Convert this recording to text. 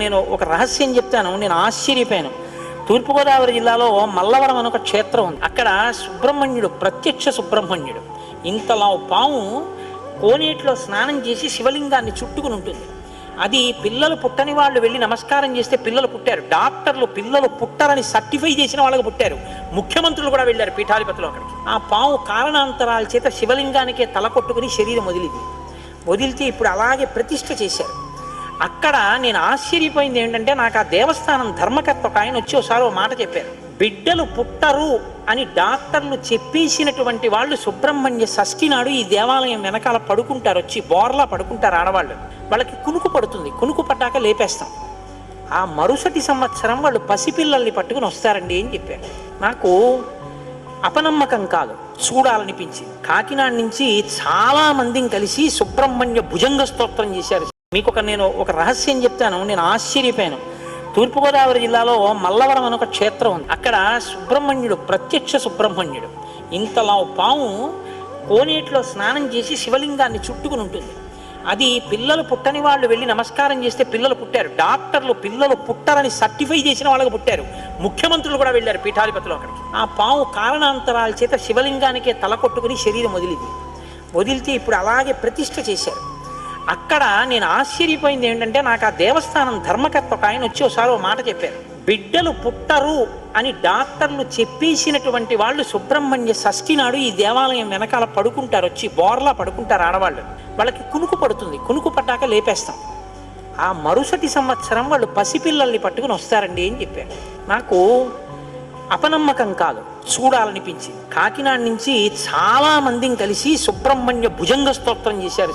నేను ఒక రహస్యం చెప్తాను. నేను ఆశ్చర్యపోయాను. తూర్పుగోదావరి జిల్లాలో మల్లవరం అని ఒక క్షేత్రం ఉంది. అక్కడ సుబ్రహ్మణ్యుడు, ప్రత్యక్ష సుబ్రహ్మణ్యుడు, ఇంతలా పాము కోనేటిలో స్నానం చేసి శివలింగాన్ని చుట్టుకుని ఉంటుంది. అది పిల్లలు పుట్టని వాళ్ళు వెళ్ళి నమస్కారం చేస్తే పిల్లలు పుట్టారు. డాక్టర్లు పిల్లలు పుట్టారని సర్టిఫై చేసిన వాళ్ళకి పుట్టారు. ముఖ్యమంత్రులు కూడా వెళ్ళారు పీఠాధిపతులు అక్కడికి. ఆ పాము కారణాంతరాల చేత శివలింగానికే తల కొట్టుకుని శరీరం వదిలితే ఇప్పుడు అలాగే ప్రతిష్ఠ చేశారు. అక్కడ నేను ఆశ్చర్యపోయింది ఏంటంటే, నాకు ఆ దేవస్థానం ధర్మకర్త ఒక ఆయన వచ్చి ఒకసారి ఓ మాట చెప్పారు. బిడ్డలు పుట్టరు అని డాక్టర్లు చెప్పేసినటువంటి వాళ్ళు సుబ్రహ్మణ్య షష్ఠి నాడు ఈ దేవాలయం వెనకాల పడుకుంటారు, వచ్చి బోర్లా పడుకుంటారు ఆడవాళ్ళు. వాళ్ళకి కునుకు పడుతుంది, కునుకు పడ్డాక లేపేస్తాం. ఆ మరుసటి సంవత్సరం వాళ్ళు పసిపిల్లల్ని పట్టుకుని వస్తారండి అని చెప్పారు. నాకు అపనమ్మకం కాదు, చూడాలనిపించింది. కాకినాడ నుంచి చాలా మందిని కలిసి సుబ్రహ్మణ్య భుజంగ స్తోత్రం చేశారు. నేను ఒక రహస్యం చెప్తాను. నేను ఆశ్చర్యపోయాను. తూర్పుగోదావరి జిల్లాలో మల్లవరం అని ఒక క్షేత్రం ఉంది. అక్కడ సుబ్రహ్మణ్యుడు, ప్రత్యక్ష సుబ్రహ్మణ్యుడు, ఇంతలా పాము కోనేటిలో స్నానం చేసి శివలింగాన్ని చుట్టుకుని ఉంటుంది. అది పిల్లలు పుట్టని వాళ్ళు వెళ్ళి నమస్కారం చేస్తే పిల్లలు పుట్టారు. డాక్టర్లు పిల్లలు పుట్టారని సర్టిఫై చేసిన వాళ్ళకి పుట్టారు. ముఖ్యమంత్రులు కూడా వెళ్ళారు పీఠాధిపతులు అక్కడికి. ఆ పాము కారణాంతరాల చేత శివలింగానికే తల కొట్టుకుని శరీరం వదిలితే ఇప్పుడు అలాగే ప్రతిష్ఠ చేశారు. అక్కడ నేను ఆశ్చర్యపోయింది ఏంటంటే, నాకు ఆ దేవస్థానం ధర్మకర్త ఒక ఆయన వచ్చి ఒకసారి ఓ మాట చెప్పారు. బిడ్డలు పుట్టరు అని డాక్టర్లు చెప్పేసినటువంటి వాళ్ళు సుబ్రహ్మణ్య షష్ఠి నాడు ఈ దేవాలయం వెనకాల పడుకుంటారు, వచ్చి బోర్లా పడుకుంటారు ఆడవాళ్ళు. వాళ్ళకి కునుకు పడుతుంది, కునుకు పడ్డాక లేపేస్తాం. ఆ మరుసటి సంవత్సరం వాళ్ళు పసిపిల్లల్ని పట్టుకుని వస్తారండి అని చెప్పారు. నాకు అపనమ్మకం కాదు, చూడాలనిపించింది. కాకినాడ నుంచి చాలా మందిని కలిసి సుబ్రహ్మణ్య భుజంగ స్తోత్రం చేశారు.